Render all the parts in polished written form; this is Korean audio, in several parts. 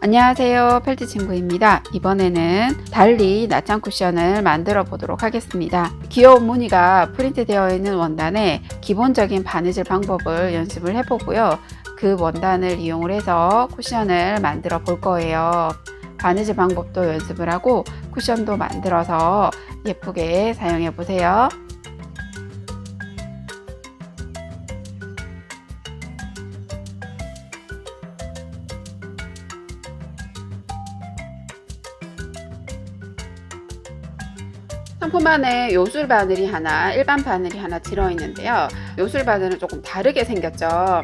안녕하세요, 펠트 친구입니다. 이번에는 달리 낫장 쿠션을 만들어 보도록 하겠습니다. 귀여운 무늬가 프린트 되어 있는 원단에 기본적인 바느질 방법을 연습을 해보고요. 그 원단을 이용을 해서 쿠션을 만들어 볼 거예요. 바느질 방법도 연습을 하고 쿠션도 만들어서 예쁘게 사용해 보세요. 상품 안에 요술 바늘이 하나, 일반 바늘이 하나 들어있는데요. 요술 바늘은 조금 다르게 생겼죠.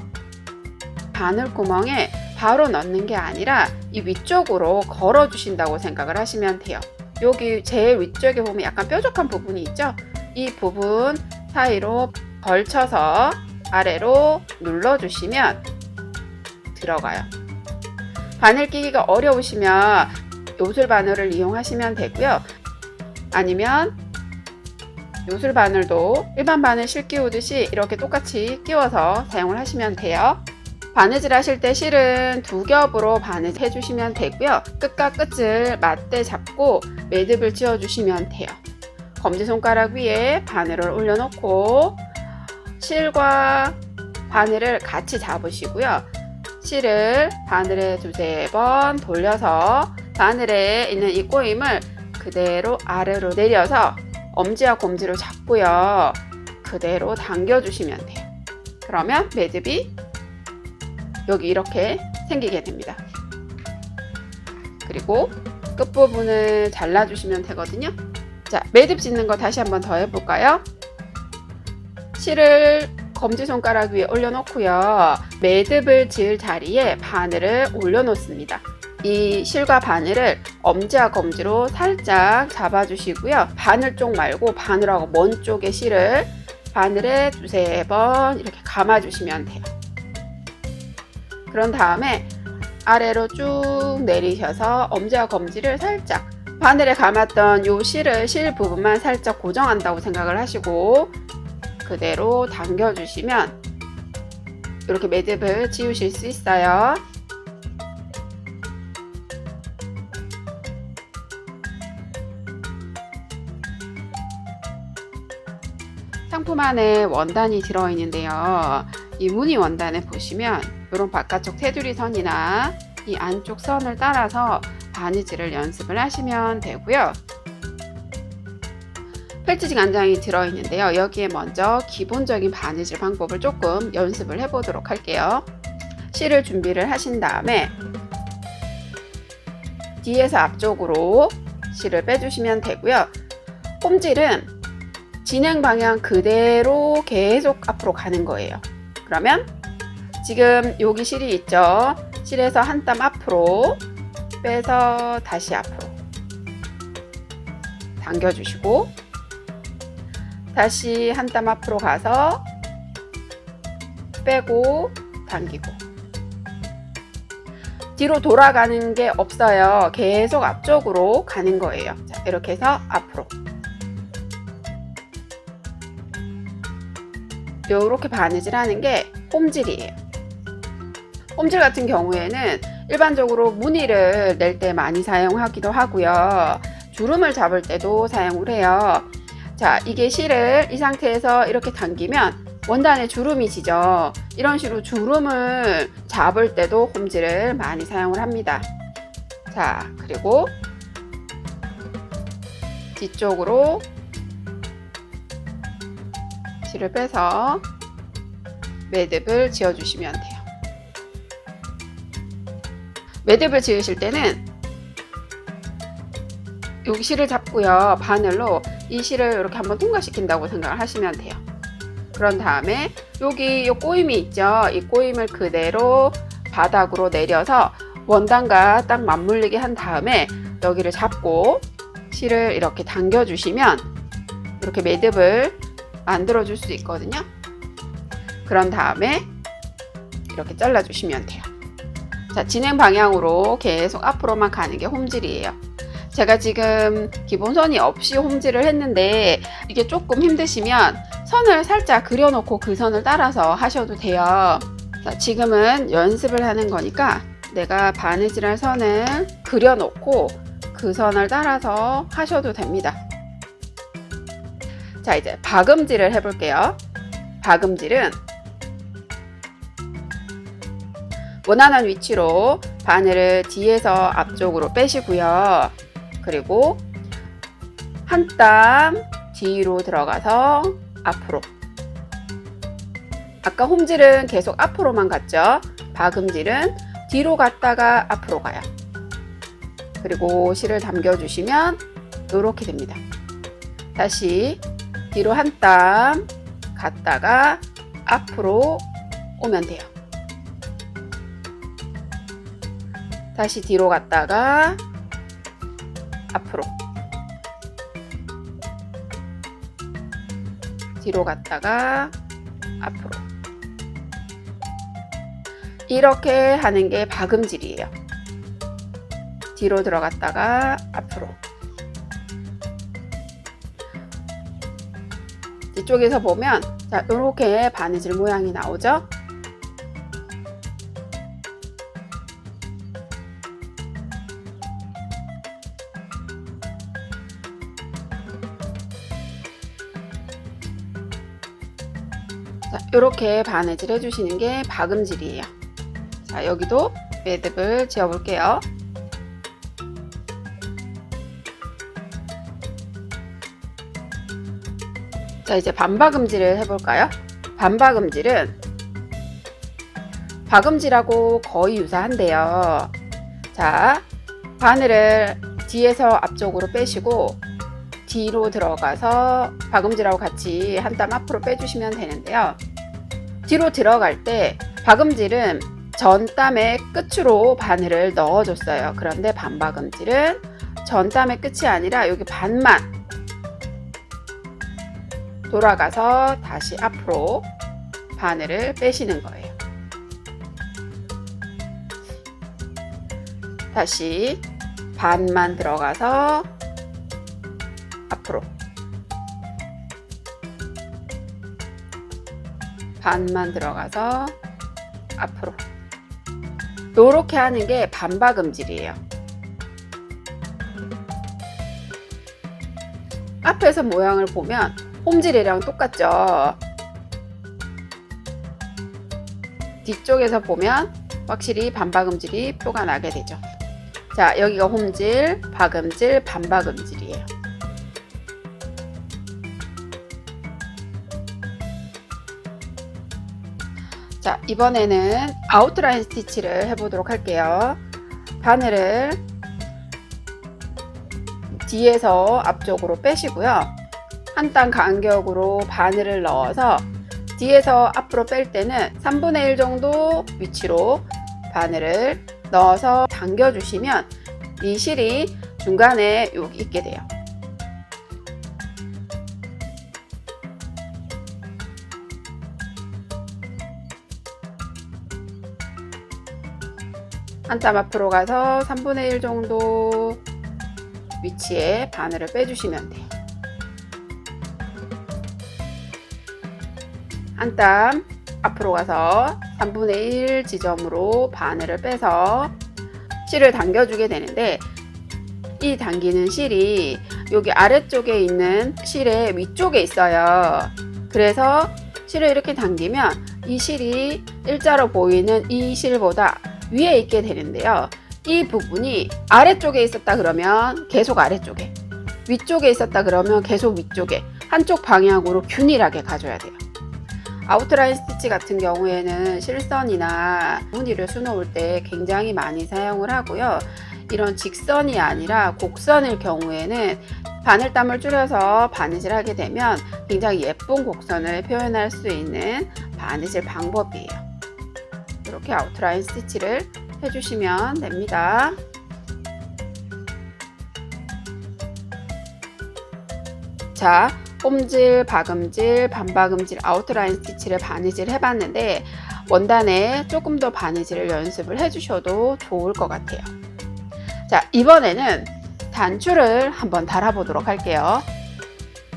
바늘 구멍에 바로 넣는 게 아니라 이 위쪽으로 걸어 주신다고 생각을 하시면 돼요. 여기 제일 위쪽에 보면 약간 뾰족한 부분이 있죠. 이 부분 사이로 걸쳐서 아래로 눌러 주시면 들어가요. 바늘 끼기가 어려우시면 요술 바늘을 이용하시면 되고요. 아니면 요술 바늘도 일반 바늘 실 끼우듯이 이렇게 똑같이 끼워서 사용을 하시면 돼요. 바느질 하실 때 실은 두 겹으로 바느질 해주시면 되고요. 끝과 끝을 맞대 잡고 매듭을 지어 주시면 돼요. 검지손가락 위에 바늘을 올려놓고 실과 바늘을 같이 잡으시고요. 실을 바늘에 두세 번 돌려서 바늘에 있는 이 꼬임을 그대로 아래로 내려서 엄지와 검지로 잡고요. 그대로 당겨주시면 돼요. 그러면 매듭이 여기 이렇게 생기게 됩니다. 그리고 끝부분을 잘라주시면 되거든요. 자, 매듭 짓는 거 다시 한번 더 해볼까요? 실을 검지손가락 위에 올려놓고요. 매듭을 지을 자리에 바늘을 올려놓습니다. 이 실과 바늘을 엄지와 검지로 살짝 잡아주시고요. 바늘 쪽 말고 바늘하고 먼 쪽의 실을 바늘에 두세 번 이렇게 감아주시면 돼요. 그런 다음에 아래로 쭉 내리셔서 엄지와 검지를 살짝 바늘에 감았던 이 실을 실 부분만 살짝 고정한다고 생각을 하시고 그대로 당겨주시면 이렇게 매듭을 지우실 수 있어요. 상품 안에 원단이 들어있는데요. 이 무늬 원단에 보시면 이런 바깥쪽 테두리 선이나 이 안쪽 선을 따라서 바느질을 연습을 하시면 되고요. 펠트징 안장이 들어있는데요. 여기에 먼저 기본적인 바느질 방법을 조금 연습을 해보도록 할게요. 실을 준비를 하신 다음에 뒤에서 앞쪽으로 실을 빼주시면 되고요. 홈질은 진행 방향 그대로 계속 앞으로 가는 거예요. 그러면 지금 여기 실이 있죠. 실에서 한 땀 앞으로 빼서 다시 앞으로 당겨주시고 다시 한 땀 앞으로 가서 빼고 당기고 뒤로 돌아가는 게 없어요. 계속 앞쪽으로 가는 거예요. 자, 이렇게 해서 앞으로 이렇게 바느질 하는 게 홈질이에요. 홈질 같은 경우에는 일반적으로 무늬를 낼 때 많이 사용하기도 하고요. 주름을 잡을 때도 사용을 해요. 자, 이게 실을 이 상태에서 이렇게 당기면 원단에 주름이 지죠. 이런 식으로 주름을 잡을 때도 홈질을 많이 사용을 합니다. 자, 그리고 뒤쪽으로 실을 빼서 매듭을 지어 주시면 돼요. 매듭을 지으실 때는 여기 실을 잡고요. 바늘로 이 실을 이렇게 한번 통과시킨다고 생각을 하시면 돼요. 그런 다음에 여기 이 꼬임이 있죠. 이 꼬임을 그대로 바닥으로 내려서 원단과 딱 맞물리게 한 다음에 여기를 잡고 실을 이렇게 당겨 주시면 이렇게 매듭을 만들어 줄 수 있거든요. 그런 다음에 이렇게 잘라 주시면 돼요. 자, 진행 방향으로 계속 앞으로만 가는 게 홈질이에요. 제가 지금 기본선이 없이 홈질을 했는데 이게 조금 힘드시면 선을 살짝 그려놓고 그 선을 따라서 하셔도 돼요. 자, 지금은 연습을 하는 거니까 내가 바느질할 선을 그려놓고 그 선을 따라서 하셔도 됩니다. 자, 이제 박음질을 해볼게요. 박음질은 원하는 위치로 바늘을 뒤에서 앞쪽으로 빼시고요. 그리고 한 땀 뒤로 들어가서 앞으로. 아까 홈질은 계속 앞으로만 갔죠. 박음질은 뒤로 갔다가 앞으로 가요. 그리고 실을 당겨주시면 이렇게 됩니다. 다시 뒤로 한 땀 갔다가 앞으로 오면 돼요. 다시 뒤로 갔다가 앞으로, 뒤로 갔다가 앞으로. 이렇게 하는 게 박음질이에요. 뒤로 들어갔다가 앞으로. 이쪽에서 보면 자, 이렇게 바느질 모양이 나오죠. 자, 이렇게 바느질 해주시는 게 박음질이에요. 자, 여기도 매듭을 지어 볼게요. 자, 이제 반박음질을 해볼까요? 반박음질은 박음질하고 거의 유사한데요. 자, 바늘을 뒤에서 앞쪽으로 빼시고 뒤로 들어가서 박음질하고 같이 한 땀 앞으로 빼주시면 되는데요. 뒤로 들어갈 때 박음질은 전 땀의 끝으로 바늘을 넣어줬어요. 그런데 반박음질은 전 땀의 끝이 아니라 여기 반만 돌아가서 다시 앞으로 바늘을 빼시는 거예요. 다시 반만 들어가서 앞으로, 반만 들어가서 앞으로. 이렇게 하는 게 반박음질이에요. 앞에서 모양을 보면 홈질이랑 똑같죠. 뒤쪽에서 보면 확실히 반박음질이 표가 나게 되죠. 자, 여기가 홈질, 박음질, 반박음질이에요. 자, 이번에는 아웃라인 스티치를 해보도록 할게요. 바늘을 뒤에서 앞쪽으로 빼시고요. 한 땀 간격으로 바늘을 넣어서 뒤에서 앞으로 뺄 때는 3분의 1 정도 위치로 바늘을 넣어서 당겨주시면 이 실이 중간에 여기 있게 돼요. 한 땀 앞으로 가서 3분의 1 정도 위치에 바늘을 빼주시면 돼요. 한 땀 앞으로 가서 3분의 1 지점으로 바늘을 빼서 실을 당겨주게 되는데, 이 당기는 실이 여기 아래쪽에 있는 실의 위쪽에 있어요. 그래서 실을 이렇게 당기면 이 실이 일자로 보이는 이 실보다 위에 있게 되는데요. 이 부분이 아래쪽에 있었다 그러면 계속 아래쪽에, 위쪽에 있었다 그러면 계속 위쪽에, 한쪽 방향으로 균일하게 가줘야 돼요. 아웃라인 스티치 같은 경우에는 실선이나 무늬를 수놓을 때 굉장히 많이 사용을 하고요. 이런 직선이 아니라 곡선일 경우에는 바늘땀을 줄여서 바느질 하게 되면 굉장히 예쁜 곡선을 표현할 수 있는 바느질 방법이에요. 이렇게 아웃라인 스티치를 해주시면 됩니다. 자, 홈질, 박음질, 반박음질, 아웃라인 스티치를 바느질 해봤는데 원단에 조금 더 바느질을 연습을 해주셔도 좋을 것 같아요. 자, 이번에는 단추를 한번 달아보도록 할게요.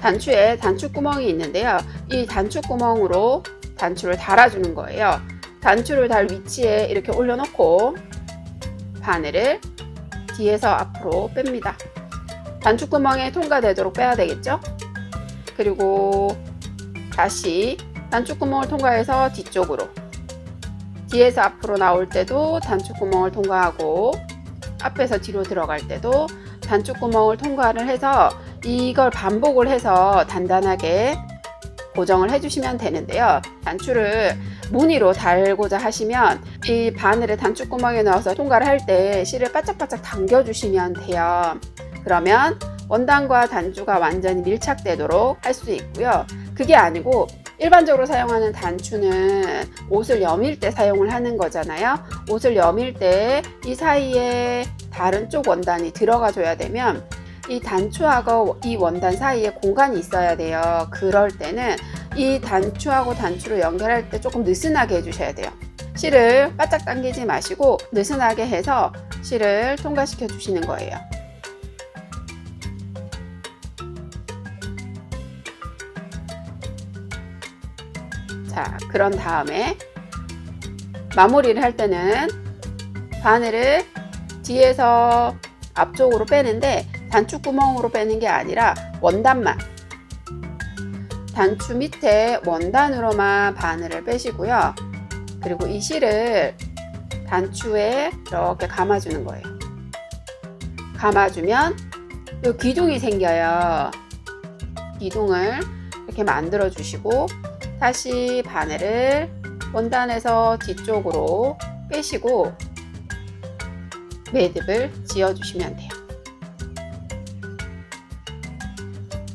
단추에 단추구멍이 있는데요. 이 단추구멍으로 단추를 달아주는 거예요. 단추를 달 위치에 이렇게 올려놓고 바늘을 뒤에서 앞으로 뺍니다. 단추구멍에 통과되도록 빼야 되겠죠? 그리고 다시 단추구멍을 통과해서 뒤쪽으로, 뒤에서 앞으로 나올 때도 단추구멍을 통과하고 앞에서 뒤로 들어갈 때도 단추구멍을 통과를 해서 이걸 반복을 해서 단단하게 고정을 해주시면 되는데요. 단추를 무늬로 달고자 하시면 이 바늘을 단추구멍에 넣어서 통과를 할 때 실을 바짝바짝 당겨주시면 돼요. 그러면 원단과 단추가 완전히 밀착되도록 할 수 있고요. 그게 아니고 일반적으로 사용하는 단추는 옷을 여밀 때 사용을 하는 거잖아요. 옷을 여밀 때 이 사이에 다른 쪽 원단이 들어가 줘야 되면 이 단추하고 이 원단 사이에 공간이 있어야 돼요. 그럴 때는 이 단추하고 단추를 연결할 때 조금 느슨하게 해주셔야 돼요. 실을 바짝 당기지 마시고 느슨하게 해서 실을 통과시켜 주시는 거예요. 자, 그런 다음에 마무리를 할 때는 바늘을 뒤에서 앞쪽으로 빼는데 단추구멍으로 빼는 게 아니라 원단만, 단추 밑에 원단으로만 바늘을 빼시고요. 그리고 이 실을 단추에 이렇게 감아주는 거예요. 감아주면 이 기둥이 생겨요. 기둥을 이렇게 만들어 주시고 다시 바늘을 원단에서 뒤쪽으로 빼시고 매듭을 지어 주시면 돼요.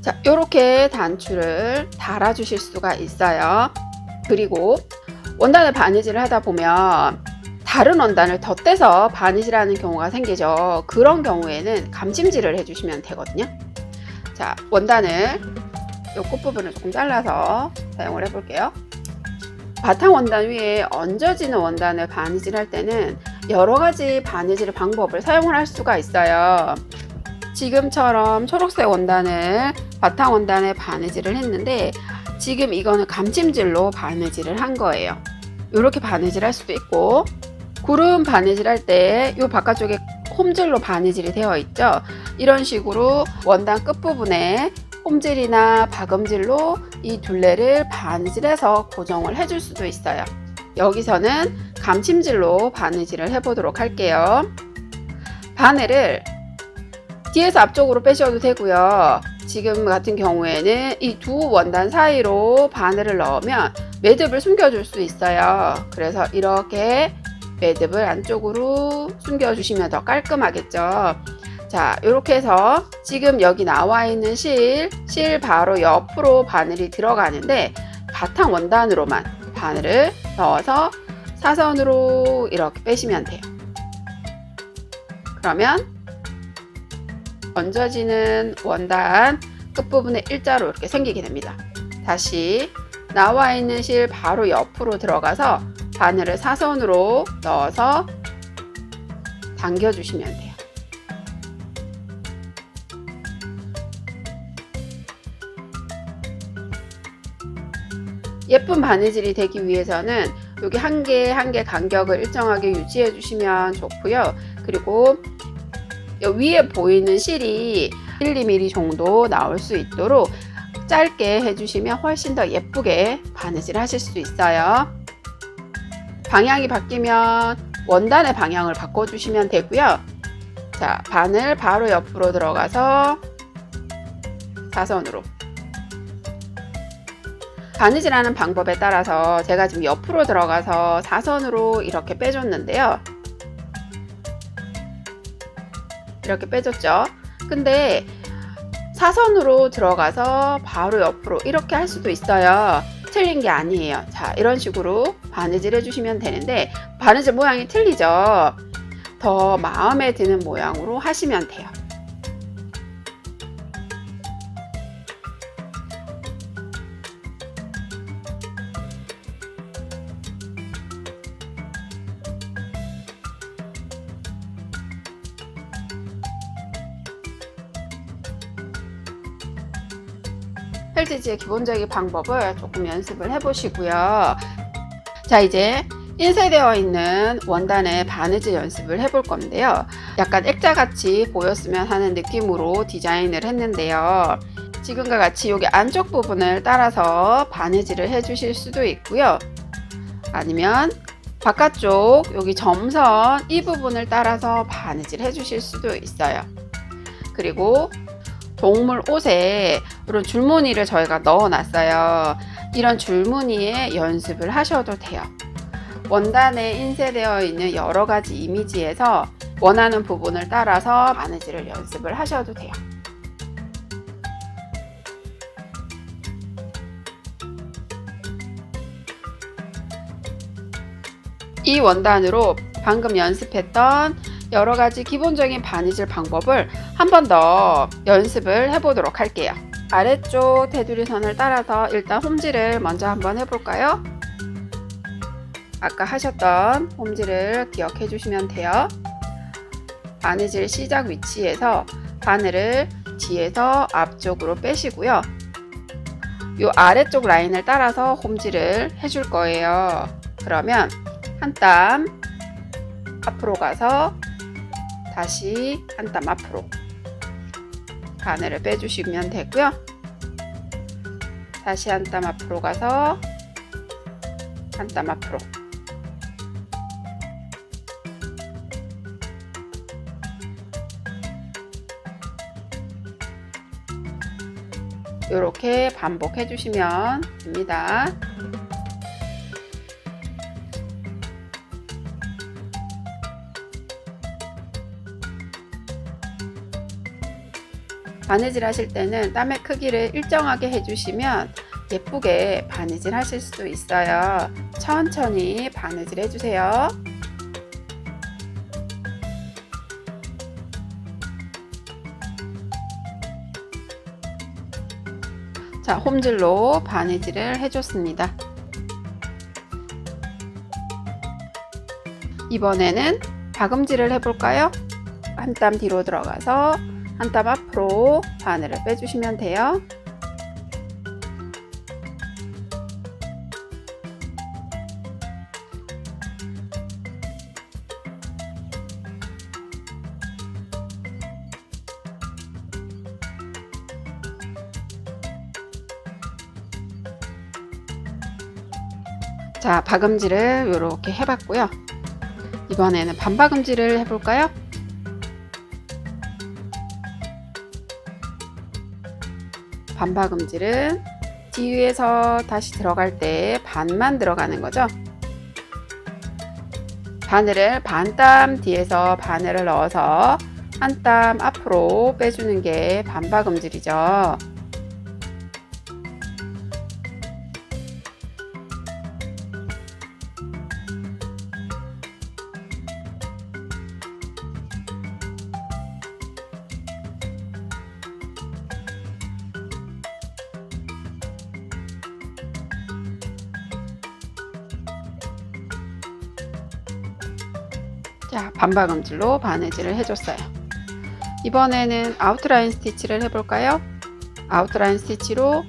자, 이렇게 단추를 달아 주실 수가 있어요. 그리고 원단을 바느질을 하다 보면 다른 원단을 덧대서 바느질하는 경우가 생기죠. 그런 경우에는 감찜질을 해주시면 되거든요. 자, 원단을 이 끝부분을 조금 잘라서 사용을 해볼게요. 바탕 원단 위에 얹어지는 원단을 바느질 할 때는 여러 가지 바느질 방법을 사용을 할 수가 있어요. 지금처럼 초록색 원단을 바탕 원단에 바느질을 했는데 지금 이거는 감찜질로 바느질을 한 거예요. 이렇게 바느질 할 수도 있고, 구름 바느질 할 때 이 바깥쪽에 홈질로 바느질이 되어 있죠. 이런 식으로 원단 끝부분에 홈질이나 박음질로 이 둘레를 바느질해서 고정을 해줄 수도 있어요. 여기서는 감찜질로 바느질을 해보도록 할게요. 바늘을 뒤에서 앞쪽으로 빼셔도 되고요. 지금 같은 경우에는 이 두 원단 사이로 바늘을 넣으면 매듭을 숨겨줄 수 있어요. 그래서 이렇게 매듭을 안쪽으로 숨겨주시면 더 깔끔하겠죠. 자, 이렇게 해서 지금 여기 나와 있는 실 바로 옆으로 바늘이 들어가는데 바탕 원단으로만 바늘을 넣어서 사선으로 이렇게 빼시면 돼요. 그러면 얹어지는 원단 끝부분에 일자로 이렇게 생기게 됩니다. 다시 나와 있는 실 바로 옆으로 들어가서 바늘을 사선으로 넣어서 당겨주시면 돼요. 예쁜 바느질이 되기 위해서는 여기 한 개 한 개 간격을 일정하게 유지해 주시면 좋고요. 그리고 위에 보이는 실이 1, 2mm 정도 나올 수 있도록 짧게 해주시면 훨씬 더 예쁘게 바느질 하실 수 있어요. 방향이 바뀌면 원단의 방향을 바꿔주시면 되고요. 자, 바늘 바로 옆으로 들어가서 사선으로. 바느질하는 방법에 따라서 제가 지금 옆으로 들어가서 사선으로 이렇게 빼줬는데요. 이렇게 빼줬죠. 근데 사선으로 들어가서 바로 옆으로 이렇게 할 수도 있어요. 틀린 게 아니에요. 자, 이런 식으로 바느질 해주시면 되는데 바느질 모양이 틀리죠. 더 마음에 드는 모양으로 하시면 돼요. 펠티지의 기본적인 방법을 조금 연습을 해 보시고요. 자, 이제 인쇄되어 있는 원단의 바느질 연습을 해볼 건데요. 약간 액자같이 보였으면 하는 느낌으로 디자인을 했는데요. 지금과 같이 여기 안쪽 부분을 따라서 바느질을 해주실 수도 있고요. 아니면 바깥쪽 여기 점선 이 부분을 따라서 바느질 해주실 수도 있어요. 그리고 동물 옷에 이런 줄무늬를 저희가 넣어 놨어요. 이런 줄무늬에 연습을 하셔도 돼요. 원단에 인쇄되어 있는 여러 가지 이미지에서 원하는 부분을 따라서 바느질을 연습을 하셔도 돼요. 이 원단으로 방금 연습했던 여러 가지 기본적인 바느질 방법을 한 번 더 연습을 해보도록 할게요. 아래쪽 테두리 선을 따라서 일단 홈질을 먼저 한번 해볼까요? 아까 하셨던 홈질을 기억해 주시면 돼요. 바느질 시작 위치에서 바늘을 뒤에서 앞쪽으로 빼시고요. 이 아래쪽 라인을 따라서 홈질을 해줄 거예요. 그러면 한 땀 앞으로 가서 다시 한 땀 앞으로 바늘을 빼주시면 되고요. 다시 한 땀 앞으로 가서 한 땀 앞으로 이렇게 반복해 주시면 됩니다. 바느질 하실 때는 땀의 크기를 일정하게 해주시면 예쁘게 바느질 하실 수도 있어요. 천천히 바느질 해주세요. 자, 홈질로 바느질을 해줬습니다. 이번에는 박음질을 해볼까요? 한 땀 뒤로 들어가서 한 땀 앞으로 바늘을 빼주시면 돼요. 자, 박음질을 이렇게 해봤고요. 이번에는 반박음질을 해볼까요? 반박음질은 뒤에서 다시 들어갈 때 반만 들어가는 거죠. 바늘을 반 땀 뒤에서 바늘을 넣어서 한 땀 앞으로 빼주는 게 반박음질이죠. 자, 반박음질로 바느질을 해줬어요. 이번에는 아웃라인 스티치를 해볼까요? 아웃라인 스티치로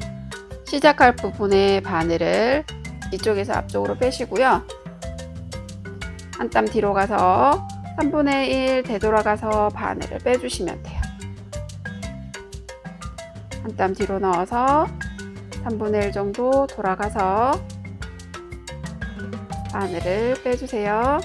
시작할 부분의 바늘을 뒤쪽에서 앞쪽으로 빼시고요. 한 땀 뒤로 가서 3분의 1 되돌아가서 바늘을 빼주시면 돼요. 한 땀 뒤로 넣어서 3분의 1 정도 돌아가서 바늘을 빼주세요.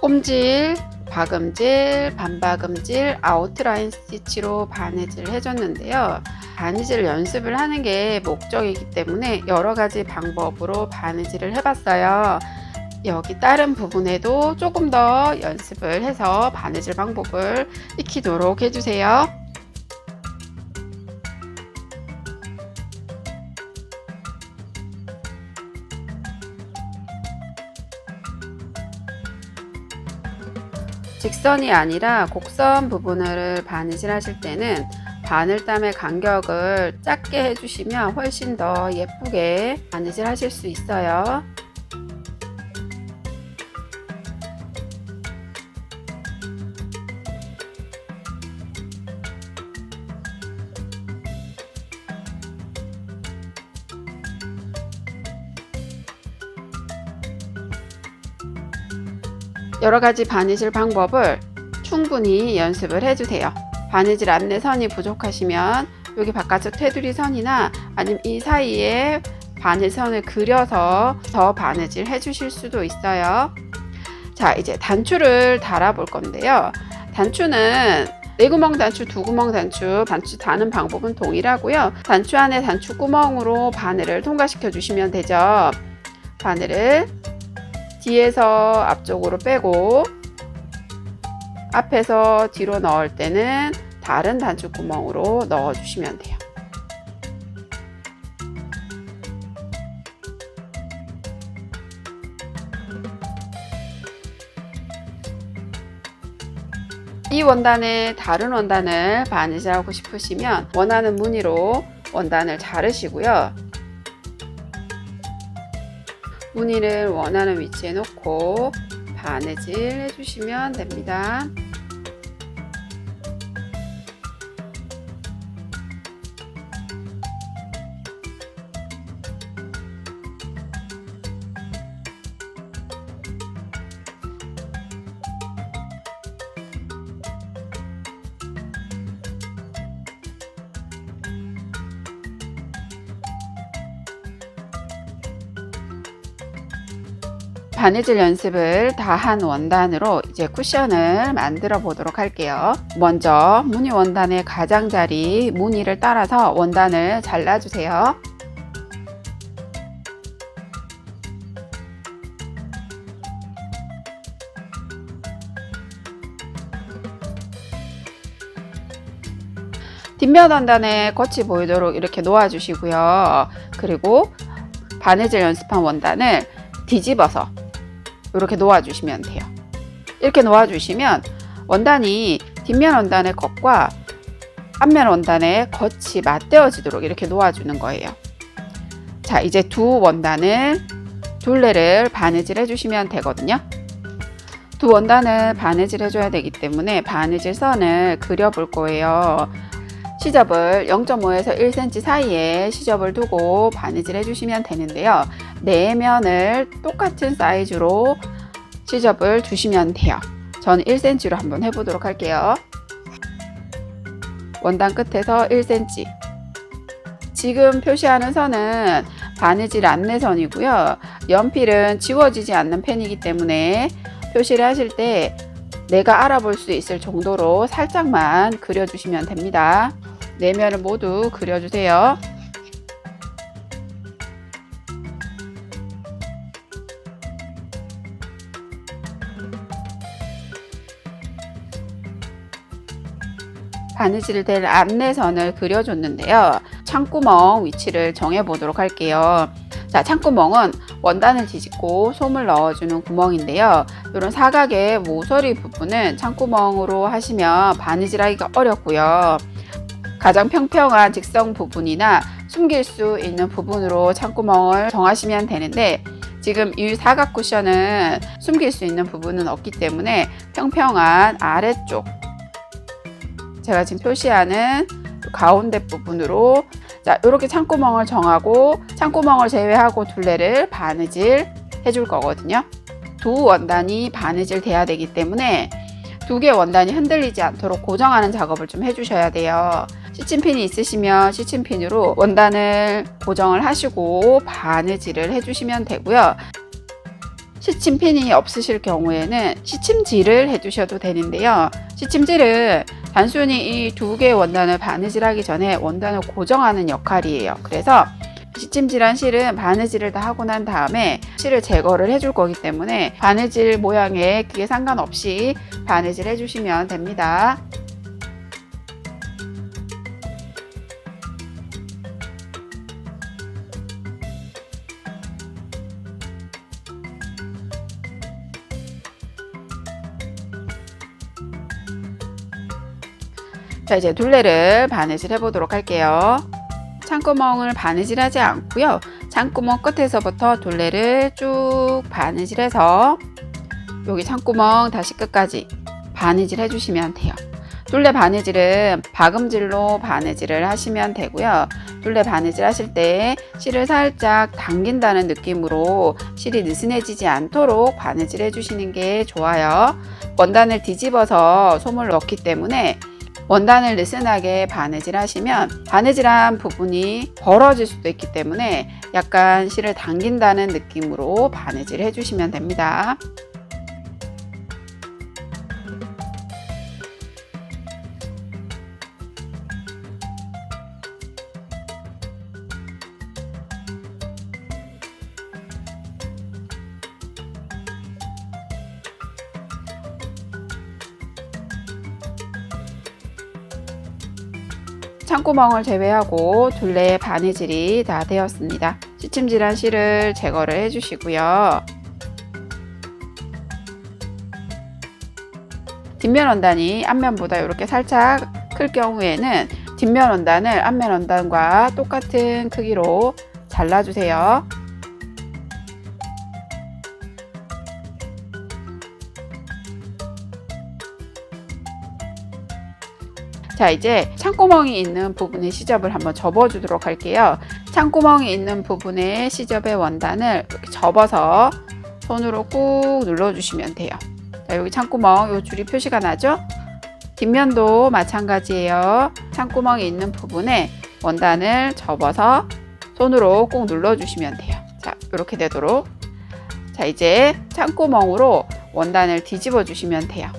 홈질, 박음질, 반박음질, 아웃라인 스티치로 바느질을 해줬는데요. 바느질 연습을 하는 게 목적이기 때문에 여러 가지 방법으로 바느질을 해봤어요. 여기 다른 부분에도 조금 더 연습을 해서 바느질 방법을 익히도록 해주세요. 직선이 아니라 곡선 부분을 바느질 하실 때는 바늘땀의 간격을 작게 해주시면 훨씬 더 예쁘게 바느질 하실 수 있어요. 여러 가지 바느질 방법을 충분히 연습을 해주세요. 바느질 안내선이 부족하시면 여기 바깥쪽 테두리 선이나 아니면 이 사이에 바느선을 그려서 더 바느질 해주실 수도 있어요. 자, 이제 단추를 달아 볼 건데요. 단추는 4구멍 단추, 2구멍 단추, 단추 다는 방법은 동일하고요. 단추 안에 단추 구멍으로 바늘을 통과시켜 주시면 되죠. 바늘을 뒤에서 앞쪽으로 빼고 앞에서 뒤로 넣을 때는 다른 단추 구멍으로 넣어 주시면 돼요. 이 원단에 다른 원단을 바느질하고 싶으시면 원하는 무늬로 원단을 자르시고요. 무늬를 원하는 위치에 놓고 바느질 해주시면 됩니다. 바느질 연습을 다 한 원단으로 이제 쿠션을 만들어 보도록 할게요. 먼저 무늬 원단의 가장자리 무늬를 따라서 원단을 잘라주세요. 뒷면 원단에 겉이 보이도록 이렇게 놓아주시고요. 그리고 바느질 연습한 원단을 뒤집어서 이렇게 놓아주시면 돼요. 이렇게 놓아주시면 원단이 뒷면 원단의 겉과 앞면 원단의 겉이 맞대어지도록 이렇게 놓아주는 거예요. 자, 이제 두 원단을 둘레를 바느질 해주시면 되거든요. 두 원단을 바느질 해줘야 되기 때문에 바느질 선을 그려볼 거예요. 시접을 0.5에서 1cm 사이에 시접을 두고 바느질 해주시면 되는데요. 네 면을 똑같은 사이즈로 시접을 두시면 돼요. 저는 1cm로 한번 해보도록 할게요. 원단 끝에서 1cm. 지금 표시하는 선은 바느질 안내선이고요. 연필은 지워지지 않는 펜이기 때문에 표시를 하실 때 내가 알아볼 수 있을 정도로 살짝만 그려주시면 됩니다. 네 면을 모두 그려주세요. 바느질 될 안내선을 그려줬는데요. 창구멍 위치를 정해 보도록 할게요. 자, 창구멍은 원단을 뒤집고 솜을 넣어주는 구멍인데요. 이런 사각의 모서리 부분은 창구멍으로 하시면 바느질하기가 어렵고요. 가장 평평한 직선 부분이나 숨길 수 있는 부분으로 창구멍을 정하시면 되는데 지금 이 사각 쿠션은 숨길 수 있는 부분은 없기 때문에 평평한 아래쪽 제가 지금 표시하는 가운데 부분으로 자, 이렇게 창구멍을 정하고 창구멍을 제외하고 둘레를 바느질 해줄 거거든요. 두 원단이 바느질 돼야 되기 때문에 두 개의 원단이 흔들리지 않도록 고정하는 작업을 좀 해주셔야 돼요. 시침핀이 있으시면 시침핀으로 원단을 고정을 하시고 바느질을 해주시면 되고요. 시침핀이 없으실 경우에는 시침질을 해주셔도 되는데요. 시침질은 단순히 이 두 개의 원단을 바느질하기 전에 원단을 고정하는 역할이에요. 그래서 시침질한 실은 바느질을 다 하고 난 다음에 실을 제거를 해줄 거기 때문에 바느질 모양에 그게 상관없이 바느질 해주시면 됩니다. 자, 이제 둘레를 바느질 해보도록 할게요. 창구멍을 바느질하지 않고요. 창구멍 끝에서부터 둘레를 쭉 바느질해서 여기 창구멍 다시 끝까지 바느질 해주시면 돼요. 둘레 바느질은 박음질로 바느질을 하시면 되고요. 둘레 바느질 하실 때 실을 살짝 당긴다는 느낌으로 실이 느슨해지지 않도록 바느질 해주시는 게 좋아요. 원단을 뒤집어서 솜을 넣기 때문에 원단을 느슨하게 바느질 하시면 바느질한 부분이 벌어질 수도 있기 때문에 약간 실을 당긴다는 느낌으로 바느질 해주시면 됩니다. 창구멍을 제외하고 둘레 바느질이 다 되었습니다. 시침질한 실을 제거를 해주시고요. 뒷면 원단이 앞면보다 이렇게 살짝 클 경우에는 뒷면 원단을 앞면 원단과 똑같은 크기로 잘라주세요. 자, 이제 창구멍이 있는 부분의 시접을 한번 접어주도록 할게요. 창구멍이 있는 부분의 시접의 원단을 이렇게 접어서 손으로 꾹 눌러주시면 돼요. 자, 여기 창구멍, 요 줄이 표시가 나죠? 뒷면도 마찬가지예요. 창구멍이 있는 부분에 원단을 접어서 손으로 꾹 눌러주시면 돼요. 자, 이렇게 되도록. 자, 이제 창구멍으로 원단을 뒤집어 주시면 돼요.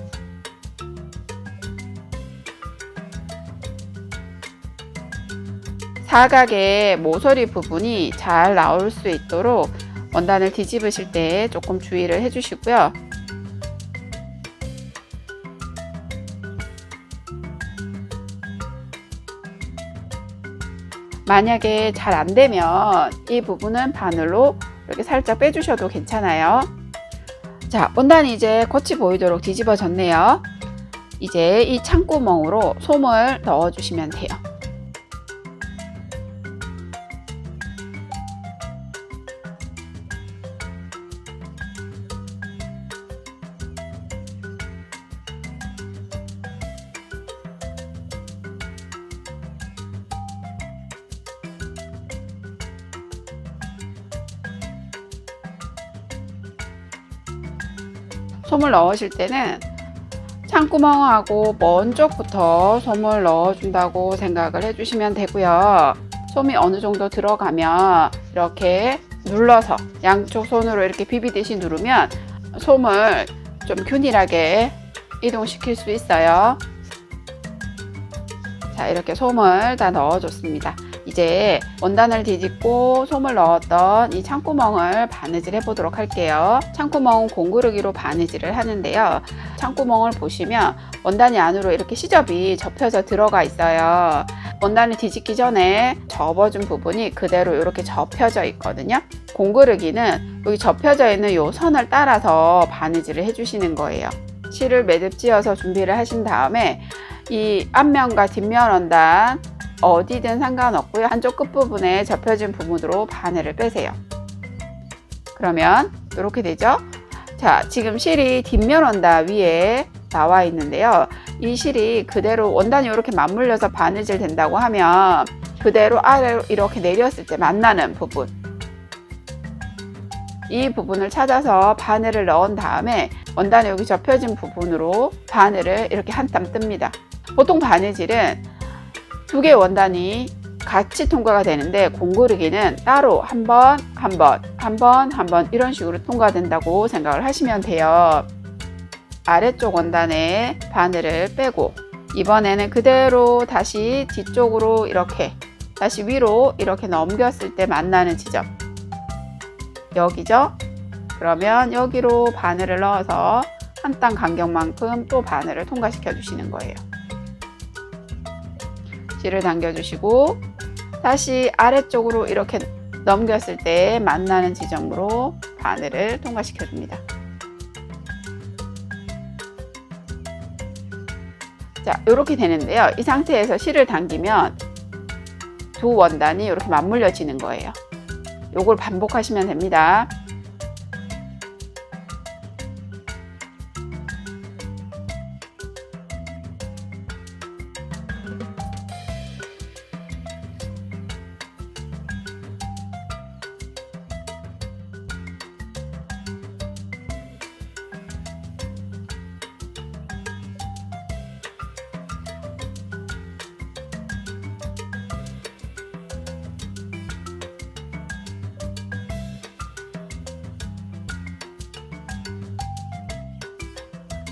사각의 모서리 부분이 잘 나올 수 있도록 원단을 뒤집으실 때 조금 주의를 해주시고요. 만약에 잘 안되면 이 부분은 바늘로 이렇게 살짝 빼주셔도 괜찮아요. 자, 원단이 이제 겉이 보이도록 뒤집어졌네요. 이제 이 창구멍으로 솜을 넣어주시면 돼요. 솜을 넣으실 때는 창구멍하고 먼 쪽부터 솜을 넣어준다고 생각을 해주시면 되고요. 솜이 어느 정도 들어가면 이렇게 눌러서 양쪽 손으로 이렇게 비비듯이 누르면 솜을 좀 균일하게 이동시킬 수 있어요. 자, 이렇게 솜을 다 넣어줬습니다. 이제 원단을 뒤집고 솜을 넣었던 이 창구멍을 바느질 해보도록 할게요. 창구멍은 공구르기로 바느질을 하는데요. 창구멍을 보시면 원단이 안으로 이렇게 시접이 접혀져 들어가 있어요. 원단을 뒤집기 전에 접어준 부분이 그대로 이렇게 접혀져 있거든요. 공구르기는 여기 접혀져 있는 이 선을 따라서 바느질을 해주시는 거예요. 실을 매듭지어서 준비를 하신 다음에 이 앞면과 뒷면 원단 어디든 상관없고요. 한쪽 끝부분에 접혀진 부분으로 바늘을 빼세요. 그러면 이렇게 되죠. 자, 지금 실이 뒷면 원단 위에 나와 있는데요. 이 실이 그대로 원단이 이렇게 맞물려서 바느질 된다고 하면 그대로 아래로 이렇게 내렸을 때 만나는 부분, 이 부분을 찾아서 바늘을 넣은 다음에 원단이 여기 접혀진 부분으로 바늘을 이렇게 한 땀 뜹니다. 보통 바느질은 두 개의 원단이 같이 통과가 되는데 공구르기는 따로 한 번 이런 식으로 통과된다고 생각을 하시면 돼요. 아래쪽 원단에 바늘을 빼고 이번에는 그대로 다시 뒤쪽으로 이렇게 다시 위로 이렇게 넘겼을 때 만나는 지점 여기죠. 그러면 여기로 바늘을 넣어서 한 땀 간격만큼 또 바늘을 통과시켜 주시는 거예요. 실을 당겨 주시고 다시 아래쪽으로 이렇게 넘겼을 때 만나는 지점으로 바늘을 통과시켜 줍니다. 자, 이렇게 되는데요. 이 상태에서 실을 당기면 두 원단이 이렇게 맞물려지는 거예요. 요걸 반복하시면 됩니다.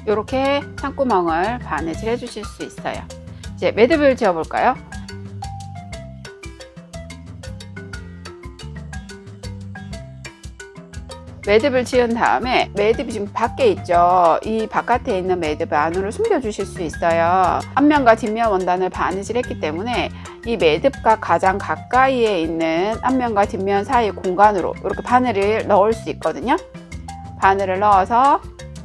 이렇게 상구멍을 바느질 해주실 수 있어요. 이제 매듭을 지어 볼까요? 매듭을 지은 다음에 매듭이 지금 밖에 있죠. 이 바깥에 있는 매듭을 안으로 숨겨 주실 수 있어요. 앞면과 뒷면 원단을 바느질 했기 때문에 이 매듭과 가장 가까이에 있는 앞면과 뒷면 사이 공간으로 이렇게 바늘을 넣을 수 있거든요. 바늘을 넣어서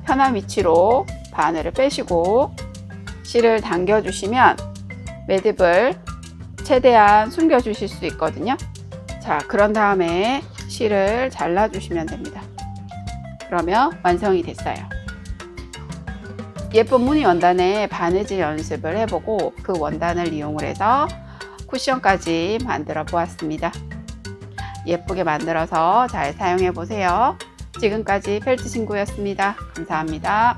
편한 위치로 바늘을 빼시고 실을 당겨 주시면 매듭을 최대한 숨겨 주실 수 있거든요. 자, 그런 다음에 실을 잘라 주시면 됩니다. 그러면 완성이 됐어요. 예쁜 무늬 원단에 바느질 연습을 해보고 그 원단을 이용을 해서 쿠션까지 만들어 보았습니다. 예쁘게 만들어서 잘 사용해 보세요. 지금까지 펠트 친구였습니다. 감사합니다.